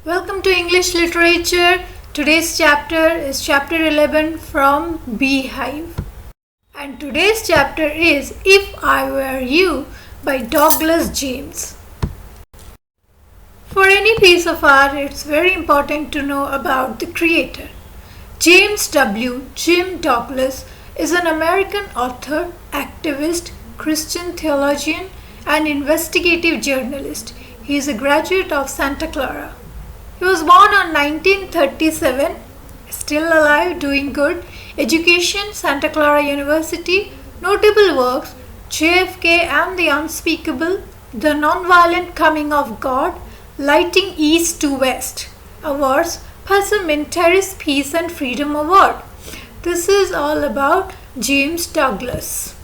Welcome to English Literature. Today's chapter is chapter 11 from Beehive. And today's chapter is If I Were You by Douglas James. For any piece of art, it's very important to know about the creator. James W. Jim Douglas is an American author, activist, Christian theologian, and investigative journalist. He is a graduate of Santa Clara. He was born on 1937, still alive, doing good. Education, Santa Clara University. Notable works, JFK and the Unspeakable, The Nonviolent Coming of God, Lighting East to West. Awards, Parsimentaris Peace and Freedom Award. This is all about James Douglas.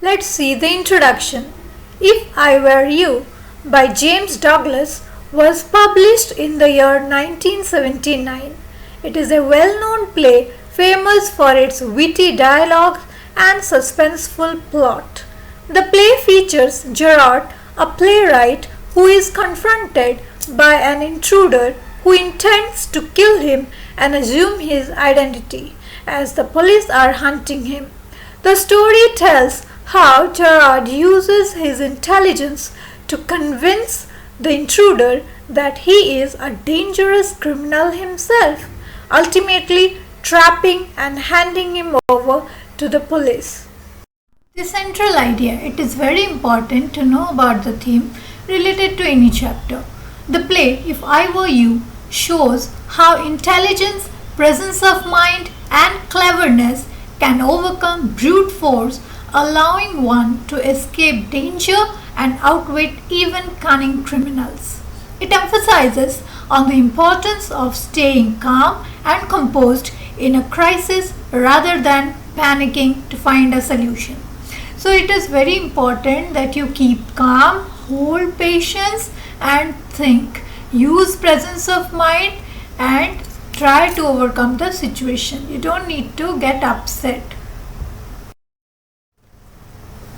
Let's see the introduction. If I Were You by James Douglas was published in the year 1979. It is a well-known play famous for its witty dialogue and suspenseful plot. The play features Gerard, a playwright who is confronted by an intruder who intends to kill him and assume his identity as the police are hunting him. The story tells how Gerard uses his intelligence to convince the intruder that he is a dangerous criminal himself, ultimately trapping and handing him over to the police. The central idea, it is very important to know about the theme related to any chapter. The play, If I Were You, shows how intelligence, presence of mind, and cleverness can overcome brute force, allowing one to escape danger and outwit even cunning criminals. It emphasizes on the importance of staying calm and composed in a crisis rather than panicking to find a solution. So it is very important that you keep calm, hold patience and think. Use presence of mind and try to overcome the situation. You don't need to get upset.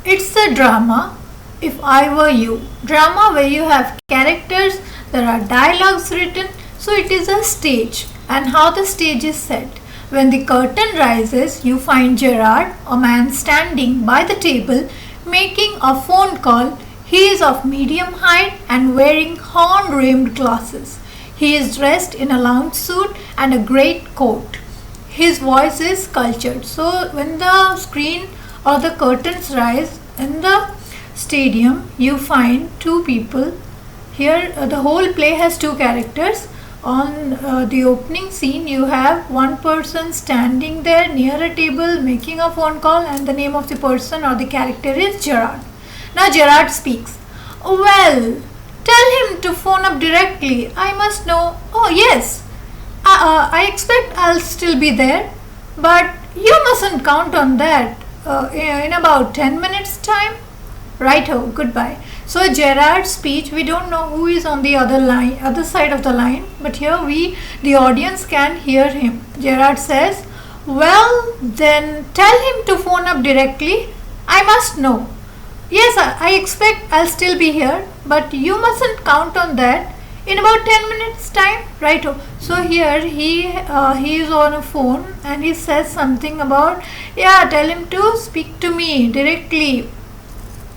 It's a drama, If I Were You. Drama where you have characters, there are dialogues written, so it is a stage. And how the stage is set. When the curtain rises, you find Gerard, a man standing by the table, making a phone call. He is of medium height and wearing horn-rimmed glasses. He is dressed in a lounge suit and a great coat. His voice is cultured. So when the screen or the curtains rise in the stadium, you find two people. Here the whole play has two characters. On the opening scene, you have one person standing there near a table making a phone call, and the name of the person or the character is Gerard. Now Gerard speaks. Well, tell him to phone up directly. I must know. Oh yes, I expect I'll still be there, but you mustn't count on that. In about 10 minutes time. Righto, goodbye. So Gerard's speech, we don't know who is on the other side of the line, but here the audience can hear him. Gerard says, well, then tell him to phone up directly. I must know. Yes, I expect I'll still be here, but you mustn't count on that. In about 10 minutes time. Righto. So here he is on a phone and he says something about, yeah, tell him to speak to me directly.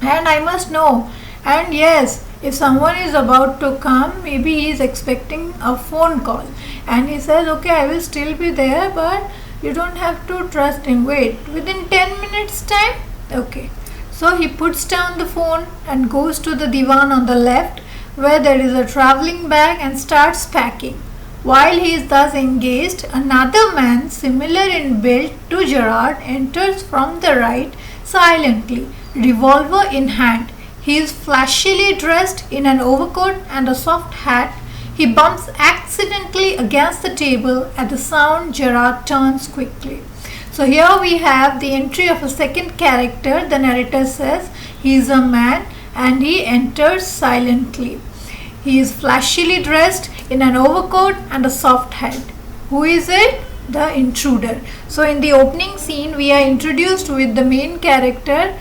And I must know. And yes, if someone is about to come, maybe he is expecting a phone call. And he says, okay, I will still be there, but you don't have to trust him. Wait, within 10 minutes time? Okay. So he puts down the phone and goes to the divan on the left, where there is a travelling bag, and starts packing. While he is thus engaged, another man similar in build to Gerard enters from the right silently, revolver in hand. He is flashily dressed in an overcoat and a soft hat. He bumps accidentally against the table. At the sound, Gerard turns quickly. So here we have the entry of a second character. The narrator says he is a man and he enters silently. He is flashily dressed in an overcoat and a soft hat. Who is it? The intruder. So in the opening scene, we are introduced with the main character,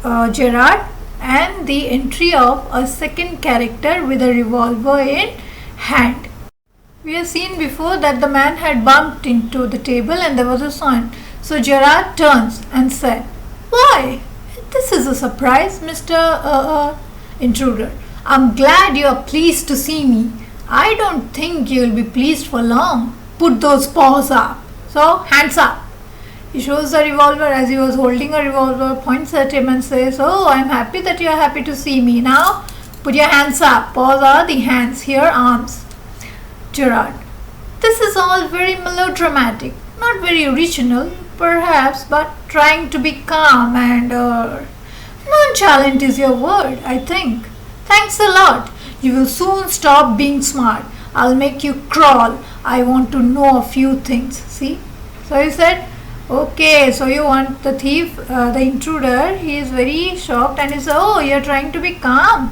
Gerard, and the entry of a second character with a revolver in hand. We have seen before that the man had bumped into the table and there was a sound. So Gerard turns and said, "Why, this is a surprise, Mr. Intruder. I'm glad you are pleased to see me. I don't think you'll be pleased for long. Put those paws up." So, hands up. He shows the revolver as he was holding a revolver, points at him and says, "Oh, I'm happy that you are happy to see me. Now, put your hands up. Paws are the hands, here arms." Gerard: "This is all very melodramatic, not very original, perhaps, but trying to be calm and nonchalant is your word, I think. Thanks a lot. You will soon stop being smart. I'll make you crawl. I want to know a few things." See? So he said, "Okay, so you want the thief, the intruder." He is very shocked and he said, "Oh, you're trying to be calm."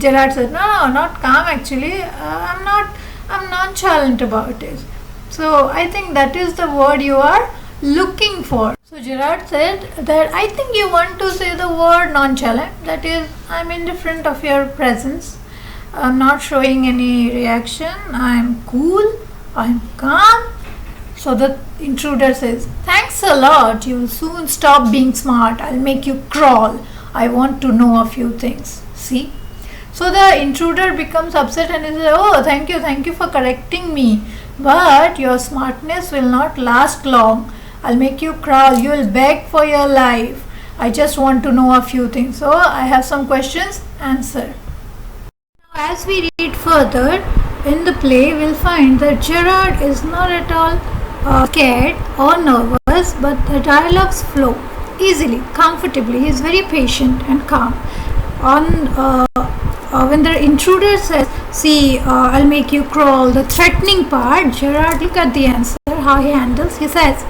Gerard said, "No, not calm actually. I'm nonchalant about it." So I think that is the word you are looking for. So Gerard said that, "I think you want to say the word nonchalant. That is, I'm indifferent of your presence. I'm not showing any reaction. I'm cool. I'm calm." So the intruder says, "Thanks a lot. You will soon stop being smart. I'll make you crawl. I want to know a few things." See? So the intruder becomes upset and he says, "Oh, thank you for correcting me. But your smartness will not last long. I'll make you crawl. You will beg for your life. I just want to know a few things. So I have some questions. Answer." Now, as we read further in the play, we'll find that Gerard is not at all scared or nervous, but the dialogues flow easily, comfortably. He is very patient and calm. When the intruder says, "See, I'll make you crawl," the threatening part, Gerard, look at the answer, how he handles. He says,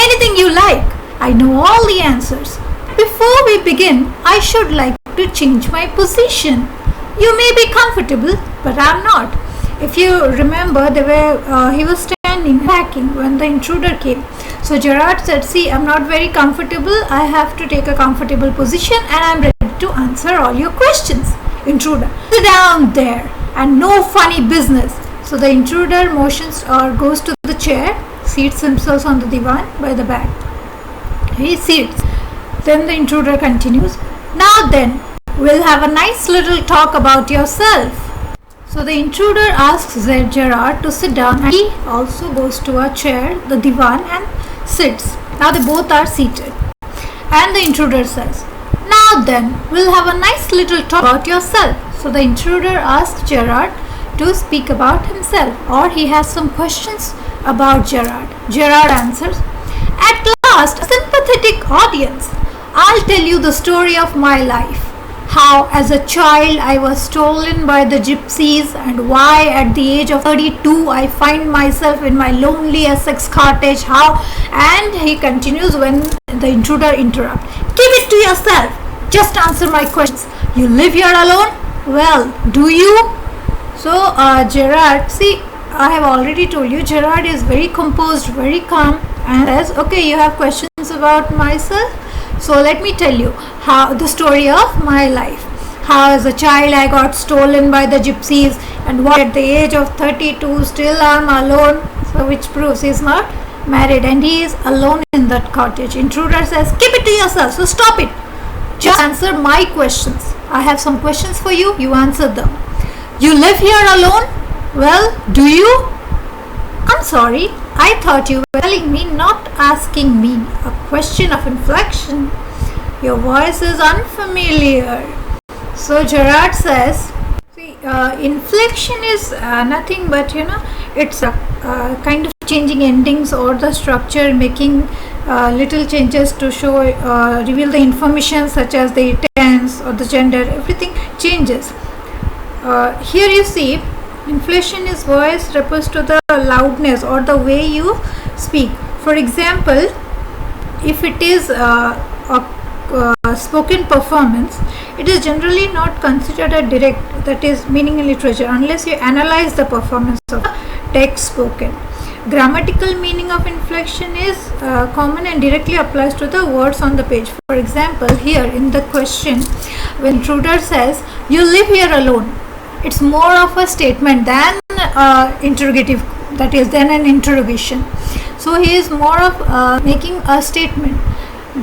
"Anything you like. I know all the answers. Before we begin, I should like to change my position. You may be comfortable, but I'm not." If you remember, he was standing packing when the intruder came. So Gerard said, "See, I'm not very comfortable. I have to take a comfortable position and I'm ready to answer all your questions." Intruder: "Sit down there and no funny business." So the intruder motions or goes to the chair, seats himself on the divan by the back. He sits. Then the intruder continues, "Now then, we'll have a nice little talk about yourself." So the intruder asks Gerard to sit down and he also goes to a chair, the divan, and sits. Now they both are seated. And the intruder says, "Now then, we'll have a nice little talk about yourself." So the intruder asks Gerard to speak about himself, or he has some questions about Gerard. Gerard answers, "At last, a sympathetic audience. I'll tell you the story of my life. How as a child I was stolen by the gypsies, and why at the age of 32 I find myself in my lonely Essex cottage. How," and he continues when the intruder interrupts. "Keep it to yourself. Just answer my questions. You live here alone? Well, do you?" So Gerard, see, I have already told you, Gerard is very composed, very calm, and says, "Okay, you have questions about myself? So let me tell you how the story of my life. How as a child I got stolen by the gypsies, and why at the age of 32 still I'm alone." So which proves he's not married and he is alone in that cottage. Intruder says, "Keep it to yourself, so stop it. Just answer my questions. I have some questions for you. You answer them. You live here alone? Well, do you?" "I'm sorry. I thought you were telling me, not asking me." A question of inflection. "Your voice is unfamiliar." So Gerard says, see, inflection is nothing but, it's a kind of changing endings or the structure, making little changes to show, reveal the information such as the tense or the gender, everything changes. Here you see, inflection is voice refers to the loudness or the way you speak. For example, if it is a spoken performance, it is generally not considered a direct, that is meaning in literature, unless you analyze the performance of text spoken. Grammatical meaning of inflection is common and directly applies to the words on the page. For example, here in the question, when intruder says, "You live here alone," it's more of a statement than interrogative, that is, than an interrogation. So he is more of making a statement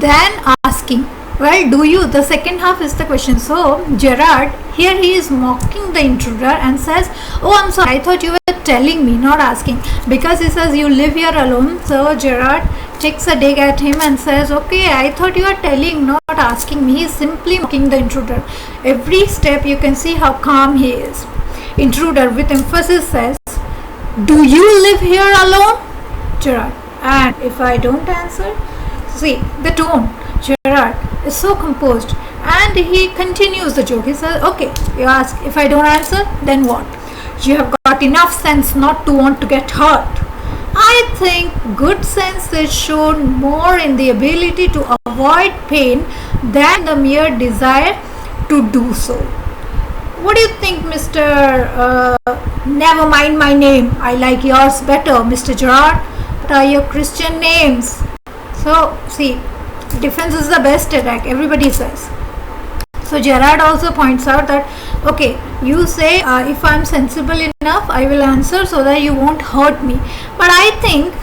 than asking, "Well, do you?" The second half is the question. So Gerard here, he is mocking the intruder and says, "Oh, I'm sorry, I thought you were telling me, not asking," because he says, "You live here alone." So Gerard takes a dig at him and says, "Okay, I thought you were telling, not asking me." He is simply mocking the intruder. Every step you can see how calm he is. Intruder with emphasis says, "Do you live here alone?" Gerard, "And if I don't answer?" See the tone. Gerard is so composed and he continues the joke. He says, "Okay, you ask, if I don't answer, then what? You have got enough sense not to want to get hurt." I think good sense is shown more in the ability to avoid pain than the mere desire to do so. What do you think, Mr. Never mind my name, I like yours better, Mr. Gerard. What are your Christian names? So, see, defense is the best attack, everybody says. So Gerard also points out that, okay, you say if I'm sensible enough, I will answer so that you won't hurt me. But I think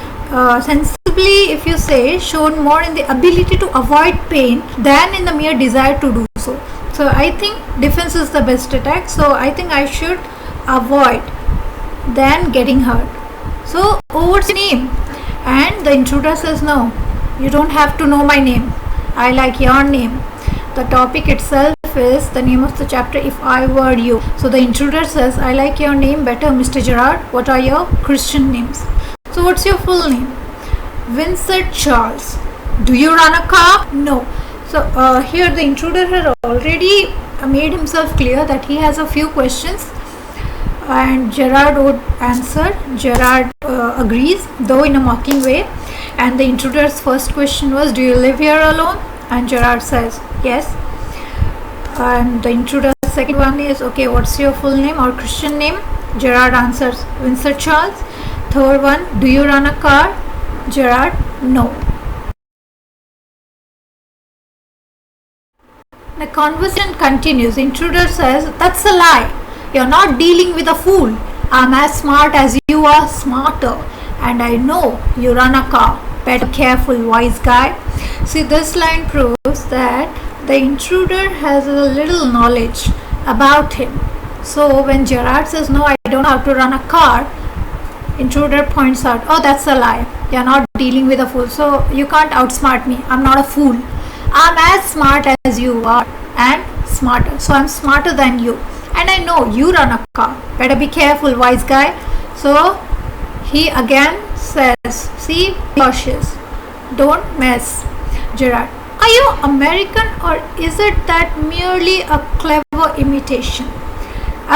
sensibly, if you say, shown more in the ability to avoid pain than in the mere desire to do so. So I think defense is the best attack. So I think I should avoid than getting hurt. So, "Oh, what's your name?" And the intruder says, "No, you don't have to know my name. I like your name." The topic itself is the name of the chapter, "If I Were You." So the intruder says, "I like your name better, Mr. Gerard. What are your Christian names?" So what's your full name? Vincent Charles. Do you run a car? No. So here the intruder had already made himself clear that he has a few questions and Gerard would answer. Gerard agrees, though in a mocking way. And the intruder's first question was, "Do you live here alone?" And Gerard says, "Yes." And the intruder's second one is, "Okay, what's your full name or Christian name?" Gerard answers, "Vincent Charles." Third one, "Do you run a car?" Gerard, "No." The conversation continues. Intruder says, "That's a lie. You're not dealing with a fool. I'm as smart as you are, smarter. And I know you run a car. Better be careful, wise guy." See, this line proves that the intruder has a little knowledge about him. So when Gerard says, "No, I don't know how to run a car," intruder points out, "Oh, that's a lie. You're not dealing with a fool. So you can't outsmart me. I'm not a fool. I'm as smart as you are and smarter. So I'm smarter than you. And I know you run a car. Better be careful, wise guy." So he again says, "See, be cautious. Don't mess." Gerard, "Are you American or is it that merely a clever imitation?"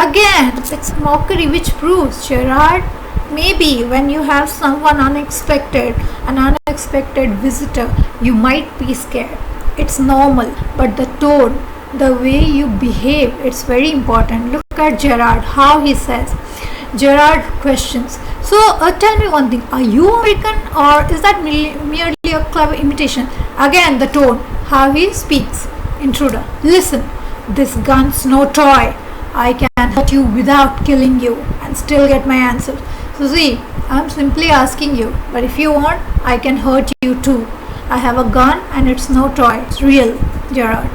Again, it's mockery which proves, Gerard, maybe when you have someone unexpected, an unexpected visitor, you might be scared. It's normal, but the tone, the way you behave, it's very important. Look at Gerard, how he says. Gerard questions, "So tell me one thing, are you American or is that merely a clever imitation?" Again the tone, how he speaks. Intruder, "Listen, this gun's no toy. I can hurt you without killing you and still get my answer. So see, I'm simply asking you, but if you want, I can hurt you too. I have a gun and it's no toy. It's real." Gerard,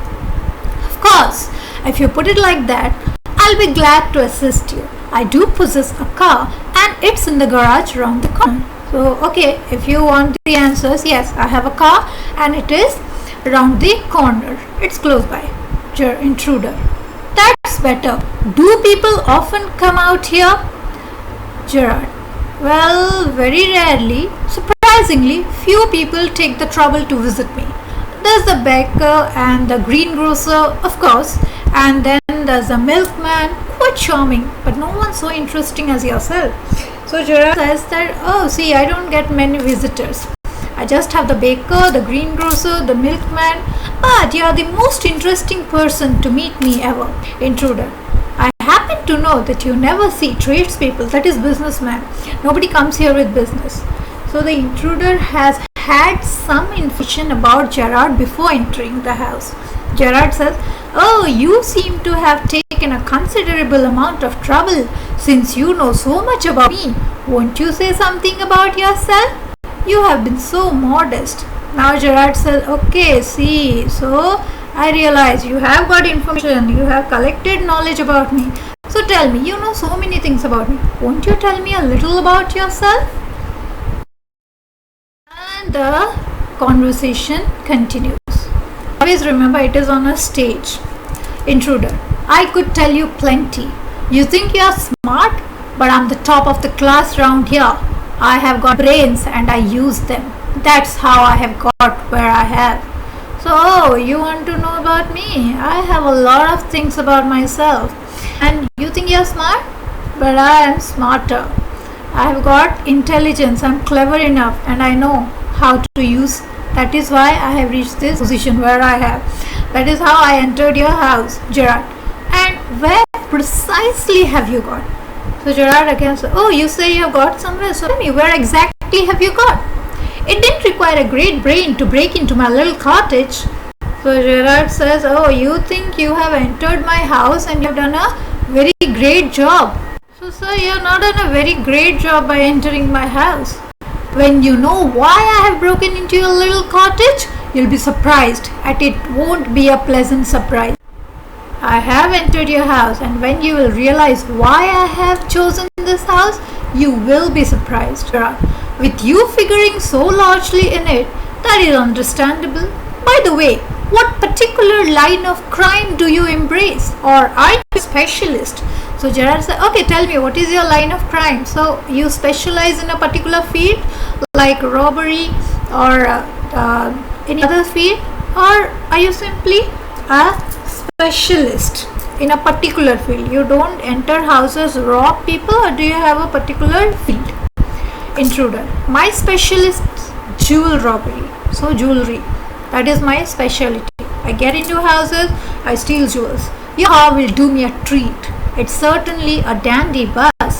"Of course, if you put it like that, I'll be glad to assist you. I do possess a car and it's in the garage around the corner." So, okay, if you want the answers, yes, I have a car and it is around the corner. It's close by. Intruder, "That's better. Do people often come out here?" Gerard, "Well, very rarely. Surprisingly, few people take the trouble to visit me. There's the baker and the greengrocer, of course, and then there's the milkman, quite charming, but no one so interesting as yourself." So Gerard says that, "Oh, see, I don't get many visitors. I just have the baker, the greengrocer, the milkman, but you're the most interesting person to meet me ever." Intruder, "I happen to know that you never see tradespeople, that is businessman. Nobody comes here with business. So the intruder has had some information about Gerard before entering the house. Gerard says, "Oh, you seem to have taken a considerable amount of trouble since you know so much about me. Won't you say something about yourself? You have been so modest." Now Gerard says, "Okay, see, so I realize you have got information, you have collected knowledge about me. So tell me, you know so many things about me. Won't you tell me a little about yourself?" And the conversation continues. Always remember, it is on a stage. Intruder: "I could tell you plenty. You think you are smart, but I'm the top of the class round here. I have got brains and I use them. That's how I have got where I have." So, you want to know about me? I have a lot of things about myself. And you think you're smart? But I am smarter. I have got intelligence. I'm clever enough and I know how to use. That is why I have reached this position where I have. That is how I entered your house, Gerard. And where precisely have you got? So Gerard again said, "Oh, you say you have got somewhere. So tell me, where exactly have you got? It didn't require a great brain to break into my little cottage." So Gerard says, "Oh, you think you have entered my house and you have done a very great job." So sir, you have not done a very great job by entering my house. When you know why I have broken into your little cottage, you'll be surprised, and it won't be a pleasant surprise. I have entered your house, and when you will realize why I have chosen this house, you will be surprised. With you figuring so largely in it, that is understandable. By the way, what particular line of crime do you embrace, or are you a specialist? So Gerard said, "Okay, tell me, what is your line of crime?" So you specialize in a particular field, like robbery or any other field, or are you simply a specialist in a particular field? You don't enter houses, rob people, or do you have a particular field? Intruder: "My specialist, jewel robbery. So jewelry, that is my specialty. I get into houses, I steal jewels. Your car will do me a treat. It's certainly a dandy bus."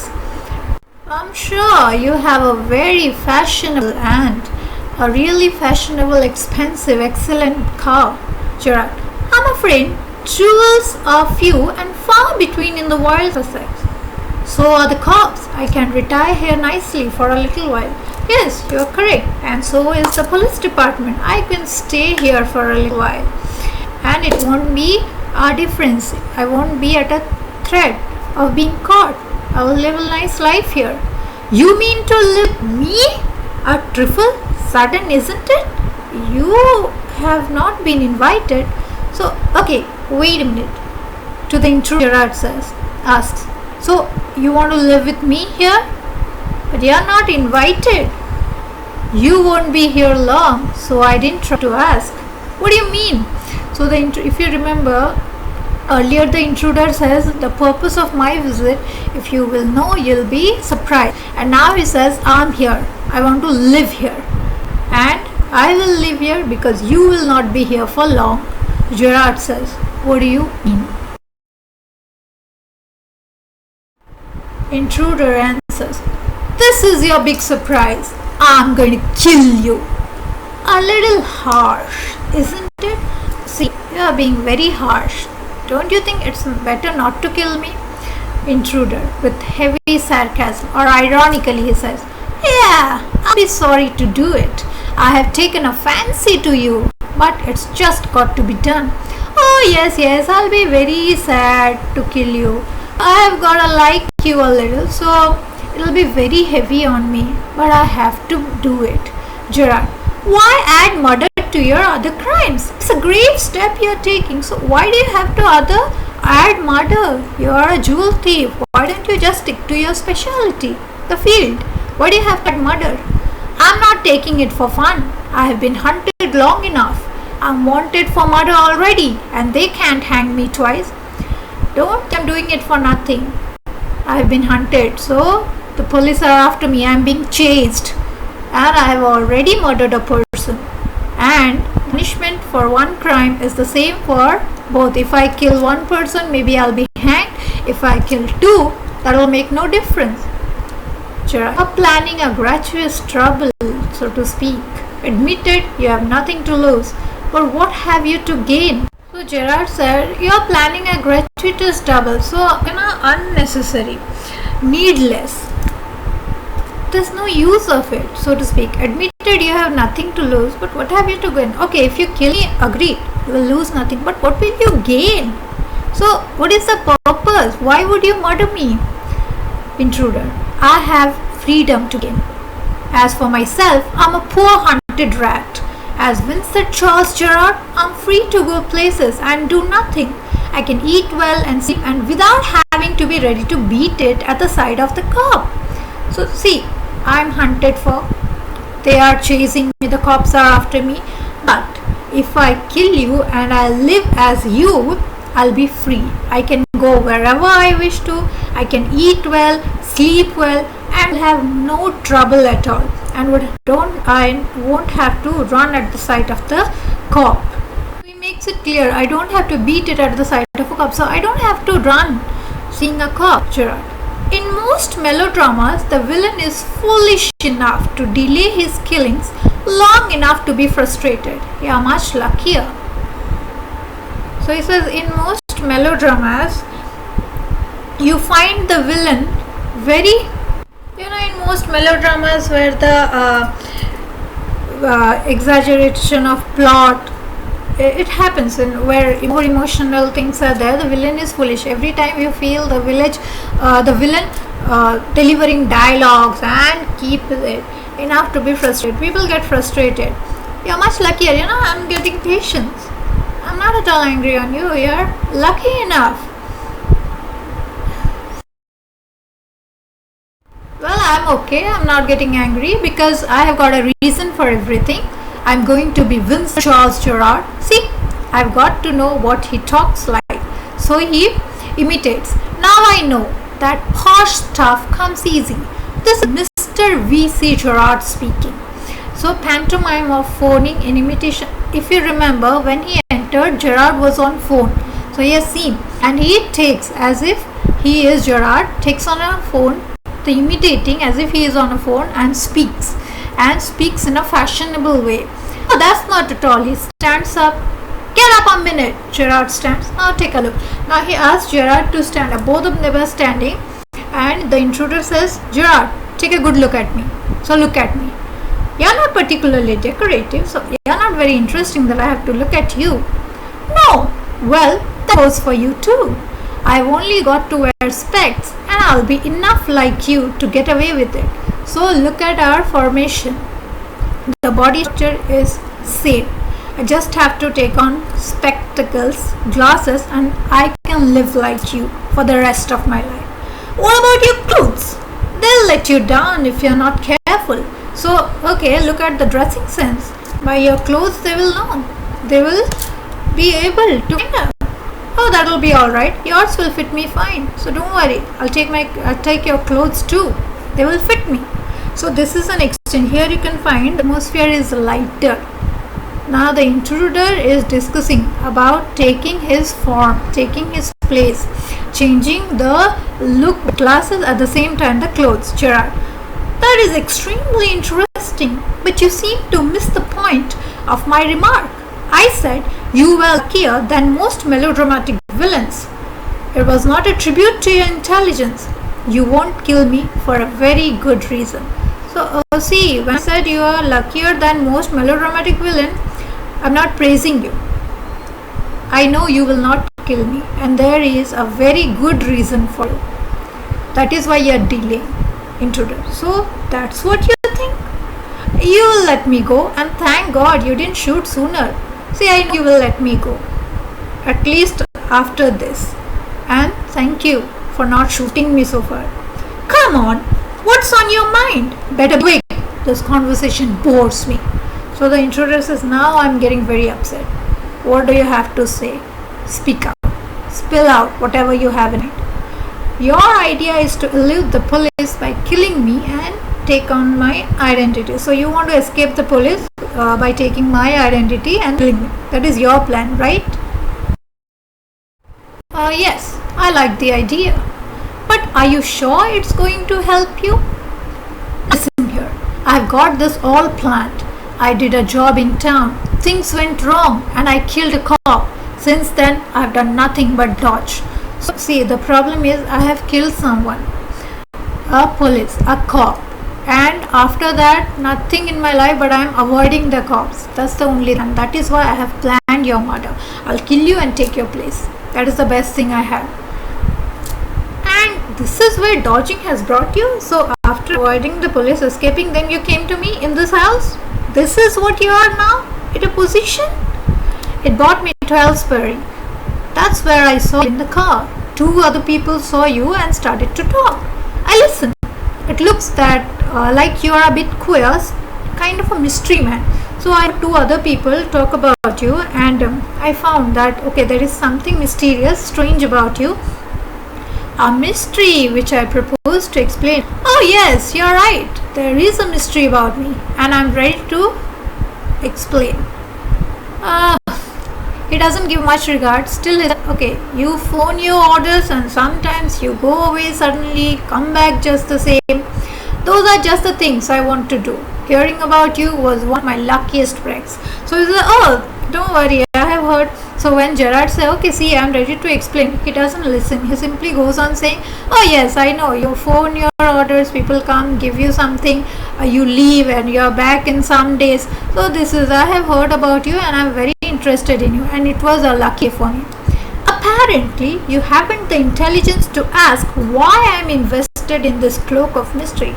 "I'm sure you have a very fashionable and a really fashionable, expensive, excellent car." Gerard: "I'm afraid jewels are few and far between in the world for sex. So are the cops. I can retire here nicely for a little while." "Yes, you are correct. And so is the police department. I can stay here for a little while. And it won't be a difference. I won't be at a threat of being caught. I will live a nice life here." "You mean to live me? A trifle sudden, isn't it? You have not been invited." So, okay, wait a minute. To the intruder, Gerard asks, "So, you want to live with me here? But you are not invited. You won't be here long, so I didn't try to ask." "What do you mean?" So, if you remember, earlier the intruder says, "The purpose of my visit, if you will know, you'll be surprised." And now he says, "I'm here. I want to live here. And I will live here because you will not be here for long." Gerard says, "What do you mean?" Intruder answers, "This is your big surprise. I'm going to kill you." A little harsh, isn't it? See, you are being very harsh. Don't you think it's better not to kill me? Intruder, with heavy sarcasm, or ironically, he says, "Yeah, I'll be sorry to do it. I have taken a fancy to you, but it's just got to be done." "Oh, yes, I'll be very sad to kill you. I have got to like you a little, so it'll be very heavy on me, but I have to do it." Gerard, "Why add murder to your other crimes? It's a grave step you're taking, so why do you have to add murder? You're a jewel thief. Why don't you just stick to your specialty, the field? Why do you have to add murder?" "I'm not taking it for fun. I have been hunted long enough. I'm wanted for murder already, and they can't hang me twice." "Don't, I'm doing it for nothing. I have been hunted, so the police are after me. I'm being chased, and I have already murdered a person. And punishment for one crime is the same for both. If I kill one person, maybe I'll be hanged. If I kill 2, that will make no difference. Gerard, you are planning a gratuitous trouble, so to speak. Admitted, you have nothing to lose, but what have you to gain? So Gerard said, you are planning a gratuitous trouble, so unnecessary, needless. There's no use of it, so to speak. Admitted, you have nothing to lose, but what have you to gain? Okay, if you kill me, agreed, you will lose nothing, but what will you gain? So what is the purpose? Why would you murder me? Intruder, I have freedom to gain. As for myself, I'm a poor hunted rat. As Vincent Charles Gerard, I'm free to go places and do nothing. I can eat well and sleep and without having to be ready to beat it at the side of the curb. So see, I'm hunted for. They are chasing me, the cops are after me. But if I kill you and I live as you, I'll be free. I can go wherever I wish to. I can eat well, sleep well, and have no trouble at all. And I won't have to run at the sight of the cop. He makes it clear I don't have to beat it at the sight of a cop. So I don't have to run seeing a cop, Gerard. In most melodramas, the villain is foolish enough to delay his killings long enough to be frustrated. You are much luckier. So he says, in most melodramas, you find the villain very, in most melodramas where the exaggeration of plot, it happens in where more emotional things are there. The villain is foolish. Every time you feel the villain delivering dialogues and keep it enough to be frustrated. People get frustrated. You are much luckier. I'm getting patience. I'm not at all angry on you. You're lucky enough. Well, I'm okay. I'm not getting angry because I have got a reason for everything. I'm going to be Vincent Charles Gerard. See, I've got to know what he talks like. So he imitates. Now I know that posh stuff comes easy. This is Mr. V.C. Gerard speaking. So pantomime of phoning in imitation. If you remember, when he entered, Gerard was on phone. So he has seen. And he takes as if he is Gerard, takes on a phone, the imitating as if he is on a phone and speaks in a fashionable way. Oh, that's not at all. He stands up. Get up a minute. Gerard stands. Now take a look. Now he asks Gerard to stand up. Both of them are standing. And the intruder says, Gerard, take a good look at me. So look at me. You're not particularly decorative. So you're not very interesting that I have to look at you. No. Well, that goes for you too. I've only got to wear specs and I'll be enough like you to get away with it. So look at our formation. The body structure is same. I just have to take on spectacles, glasses, and I can live like you for the rest of my life. What about your clothes? They'll let you down if you're not careful. So, okay, look at the dressing sense. By your clothes, they will know. They will be able to know. Oh, that will be all right. Yours will fit me fine. So don't worry. I'll take your clothes too. They will fit me. So this is an extension. Here you can find the atmosphere is lighter. Now the intruder is discussing about taking his form, taking his place, changing the look, glasses at the same time the clothes. Gerard, that is extremely interesting, but you seem to miss the point of my remark. I said you were luckier than most melodramatic villains. It was not a tribute to your intelligence. You won't kill me for a very good reason. So see, when I said you are luckier than most melodramatic villain, I'm not praising you. I know you will not kill me, and there is a very good reason for it. That is why you are delaying, intruder. So that's what you think? You will let me go, and thank God you didn't shoot sooner. See, I know you will let me go, at least after this. And thank you for not shooting me so far. Come on, what's on your mind? Better quick. This conversation bores me. So the intruder says, now I'm getting very upset. What do you have to say? Speak out. Spill out whatever you have in it. Your idea is to elude the police by killing me and take on my identity. So you want to escape the police by taking my identity and killing me. That is your plan, right? Yes, I like the idea. But are you sure it's going to help you? Listen here, I've got this all planned. I did a job in town. Things went wrong and I killed a cop. Since then, I've done nothing but dodge. So, see, the problem is I have killed someone. A police, a cop. And after that, nothing in my life but I am avoiding the cops. That's the only thing. That is why I have planned your murder. I'll kill you and take your place. That is the best thing I have. And this is where dodging has brought you. So after avoiding the police, escaping, then you came to me in this house. This is what you are now? In a position? It brought me to Aylesbury. That's where I saw you in the car. 2 other people saw you and started to talk. I listened. It looks that like you are a bit queer, kind of a mystery man. So I had 2 other people talk about you, and I found that okay, there is something mysterious, strange about you. A mystery which I propose to explain. Oh yes, you're right. There is a mystery about me, and I'm ready to explain. He doesn't give much regard. Still, okay, you phone your orders and sometimes you go away suddenly, come back just the same. Those are just the things I want to do. Hearing about you was one of my luckiest breaks. So he said, oh, don't worry, I have heard. So when Gerard said, okay, see, I'm ready to explain, he doesn't listen. He simply goes on saying, oh yes, I know, you phone your orders, people come, give you something, you leave and you're back in some days. So this is, I have heard about you and I'm very interested in you, and it was a lucky for me. Apparently, you haven't the intelligence to ask why I'm invested in this cloak of mystery.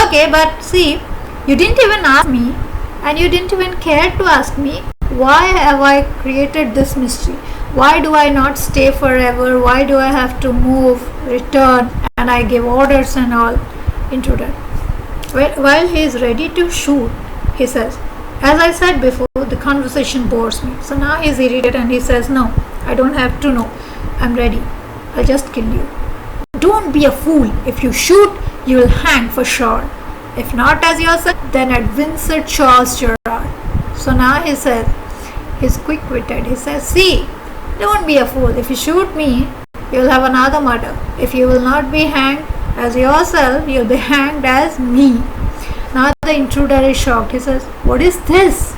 Okay, but see, you didn't even ask me, and you didn't even care to ask me, why have I created this mystery? Why do I not stay forever? Why do I have to move, return, and I give orders and all? Intruder. While he is ready to shoot, he says, as I said before, the conversation bores me. So now he is irritated and he says, no, I don't have to know. I'm ready. I'll just kill you. Don't be a fool. If you shoot, you will hang for sure. If not as yourself, then at Vincent Charles Gerard. So now he says, he's quick-witted. He says, see, don't be a fool. If you shoot me, you'll have another murder. If you will not be hanged as yourself, you'll be hanged as me. Now the intruder is shocked. He says, what is this?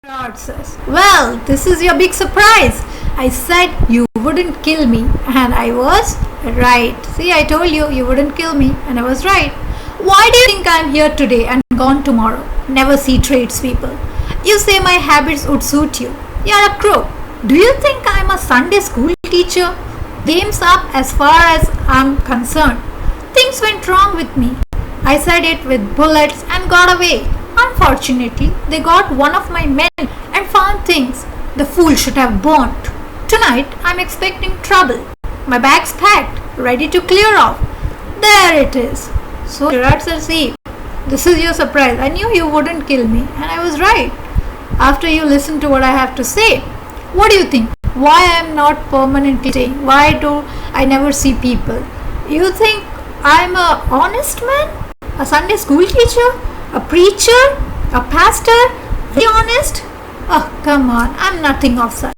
Gerard says, well, this is your big surprise. I said you wouldn't kill me, and I was right. See, I told you, you wouldn't kill me, and I was right. Why do you think I'm here today and gone tomorrow? Never see tradespeople. You say my habits would suit you. You're a crook. Do you think I'm a Sunday school teacher? Game's up as far as I'm concerned. Things went wrong with me. I said it with bullets and got away. Unfortunately, they got one of my men and found things the fool should have burnt. Tonight, I'm expecting trouble. My bag's packed, ready to clear off. There it is. So Gerard said, see, this is your surprise. I knew you wouldn't kill me, and I was right. After you listen to what I have to say, what do you think? Why I am not permanently staying? Why do I never see people? You think I'm a honest man? A Sunday school teacher? A preacher? A pastor? Very honest? Oh, come on. I'm nothing of such.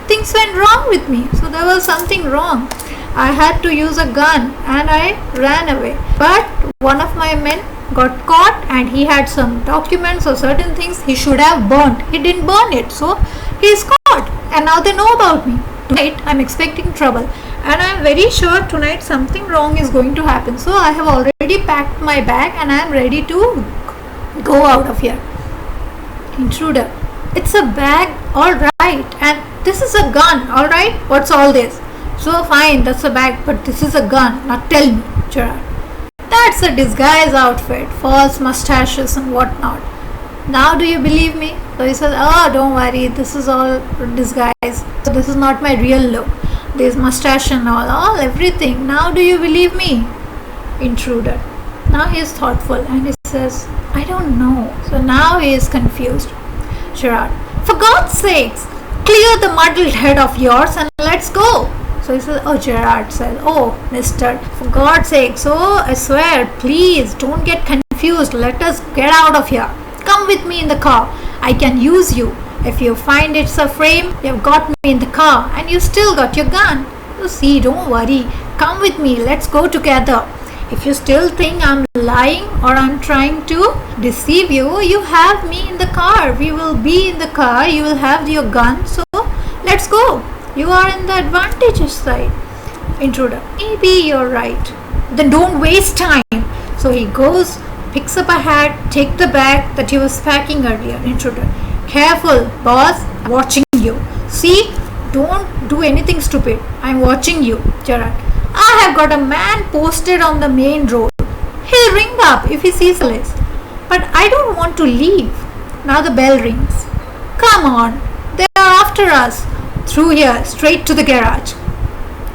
Things went wrong with me. So there was something wrong. I had to use a gun and I ran away. But one of my men got caught and he had some documents or certain things he should have burnt. He didn't burn it. So he is caught. And now they know about me. Tonight I'm expecting trouble. And I'm very sure tonight something wrong is going to happen. So I have already packed my bag and I'm ready to go out of here. Intruder. It's a bag, alright. And this is a gun, alright. What's all this? So fine, that's a bag, but this is a gun. Now tell me, Gerard. That's a disguise outfit, false mustaches and whatnot. Now do you believe me? So he says, oh, don't worry, this is all disguise. So this is not my real look. There's mustache and all everything. Now do you believe me? Intruder. Now he is thoughtful and he says, I don't know. So now he is confused. Gerard. For God's sakes, clear the muddled head of yours and let's go. So he says, oh, Gerard says, oh, mister, for God's sake, so I swear, please don't get confused. Let us get out of here. Come with me in the car. I can use you. If you find it's a frame, you've got me in the car and you still got your gun. So see, don't worry. Come with me. Let's go together. If you still think I'm lying or I'm trying to deceive you, you have me in the car. We will be in the car. You will have your gun. So let's go. You are in the advantageous side. Intruder. Maybe you're right. Then don't waste time. So he goes, picks up a hat, take the bag that he was packing earlier. Intruder. Careful, boss. Watching you. See? Don't do anything stupid. I'm watching you. Gerard. I have got a man posted on the main road. He'll ring up if he sees police. But I don't want to leave. Now the bell rings. Come on. They are after us. Through here, straight to the garage.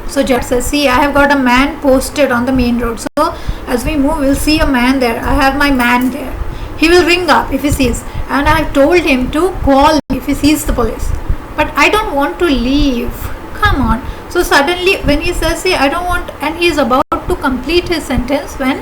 So Gerard says, see, I have got a man posted on the main road. So as we move, we'll see a man there. I have my man there. He will ring up if he sees. And I have told him to call me if he sees the police. But I don't want to leave. Come on. So suddenly when he says, see, I don't want, and he is about to complete his sentence when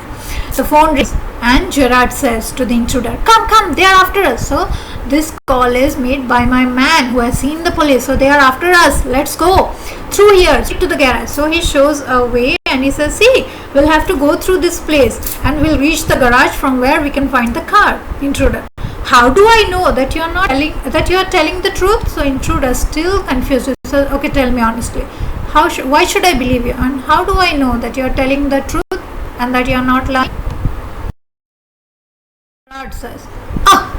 the phone rings and Gerard says to the intruder, come, they are after us. So this call is made by my man who has seen the police. So they are after us. Let's go through here to the garage. So he shows a way and he says, see, we'll have to go through this place and we'll reach the garage from where we can find the car. Intruder. How do I know that you are telling the truth? So intruder still confused. So okay, tell me honestly. Why should I believe you? And how do I know that you are telling the truth and that you are not lying? Gerard says,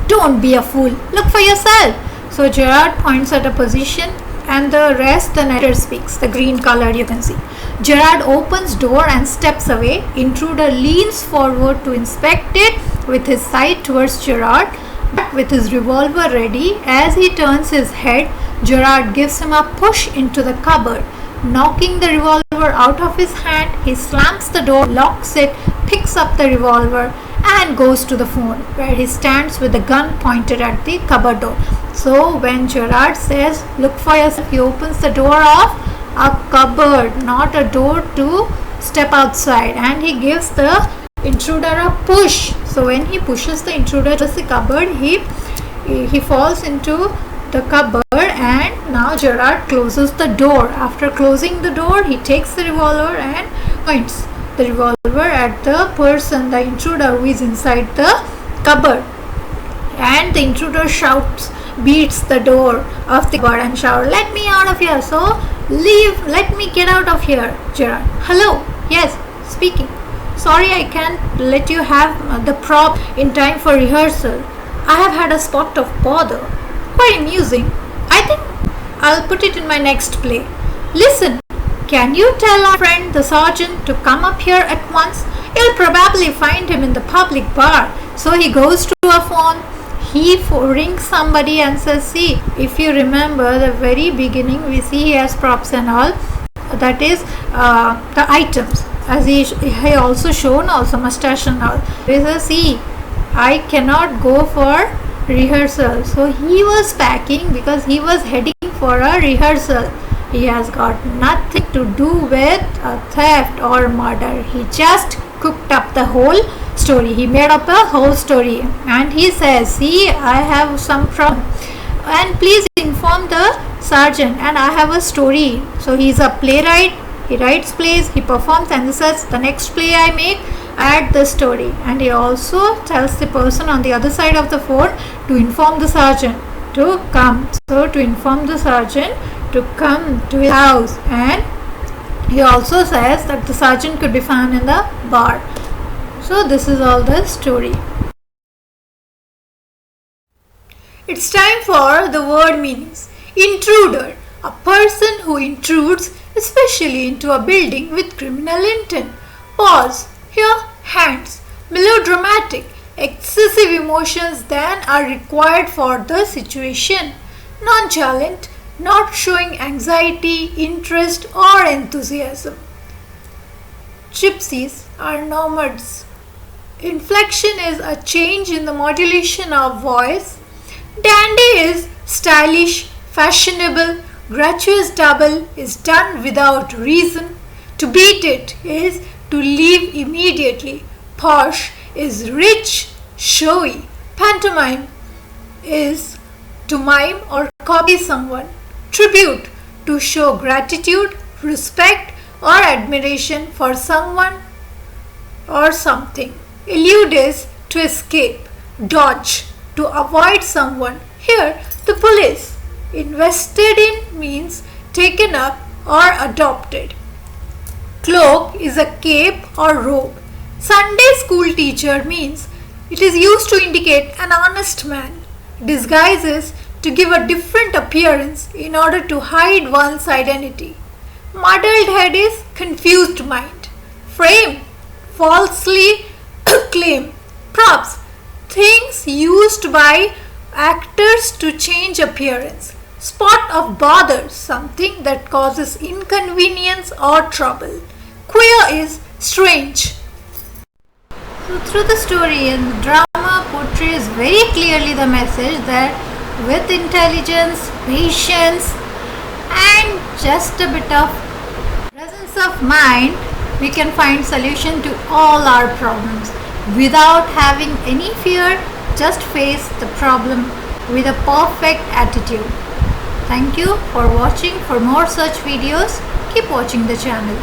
don't be a fool. Look for yourself. So Gerard points at a position and the rest the narrator speaks. The green color you can see. Gerard opens door and steps away. Intruder leans forward to inspect it with his side towards Gerard. But with his revolver ready, as he turns his head, Gerard gives him a push into the cupboard. Knocking the revolver out of his hand, he slams the door, locks it, picks up the revolver and goes to the phone where he stands with the gun pointed at the cupboard door. So when Gerard says, look for yourself, he opens the door of a cupboard, not a door to step outside, and he gives the intruder a push. So when he pushes the intruder to the cupboard, he falls into the cupboard and now Gerard closes the door. After closing the door, he takes the revolver and points the revolver at the person, the intruder who is inside the cupboard. And the intruder shouts, beats the door of the cupboard and shouts, let me out of here. So leave, let me get out of here. Gerard. Hello. Yes, speaking. Sorry, I can't let you have the prop in time for rehearsal. I have had a spot of bother. Quite amusing. I think I'll put it in my next play. Listen, can you tell our friend the sergeant to come up here at once? You'll probably find him in the public bar. So he goes to a phone. He rings somebody and says, see, if you remember the very beginning, we see he has props and all. That is the items. As he also shown also mustache and all. He says, see, I cannot go for rehearsal. So he was packing because he was heading for a rehearsal. He has got nothing to do with a theft or murder. He just cooked up the whole story. He made up a whole story. And he says, see, I have some problem. And please inform the sergeant. And I have a story. So he's a playwright. He writes plays, he performs, and he says, the next play I make, add the story. And he also tells the person on the other side of the phone to inform the sergeant to come. So to inform the sergeant to come to his house. And he also says that the sergeant could be found in the bar. So this is all the story. It's time for the word meanings. Intruder, a person who intrudes especially into a building with criminal intent. Pause. Here, hands. Melodramatic. Excessive emotions than are required for the situation. Nonchalant. Not showing anxiety, interest or enthusiasm. Gypsies are nomads. Inflection is a change in the modulation of voice. Dandy is stylish, fashionable. Gratuitous double is done without reason. To beat it is to leave immediately. Posh is rich, showy. Pantomime is to mime or copy someone. Tribute, to show gratitude. respect or admiration for someone or something. Elude is to escape, dodge, to avoid someone. Here, the police. Invested in means taken up or adopted. Cloak is a cape or robe. Sunday school teacher means it is used to indicate an honest man. Disguises to give a different appearance in order to hide one's identity. Muddled head is confused mind. Frame, falsely claim. Props, things used by actors to change appearance. Spot of bother, something that causes inconvenience or trouble. Queer is strange. So through the story and the drama portrays very clearly the message that with intelligence, patience and just a bit of presence of mind, we can find solution to all our problems without having any fear. Just face the problem with a perfect attitude. Thank you for watching. For more such videos, keep watching the channel.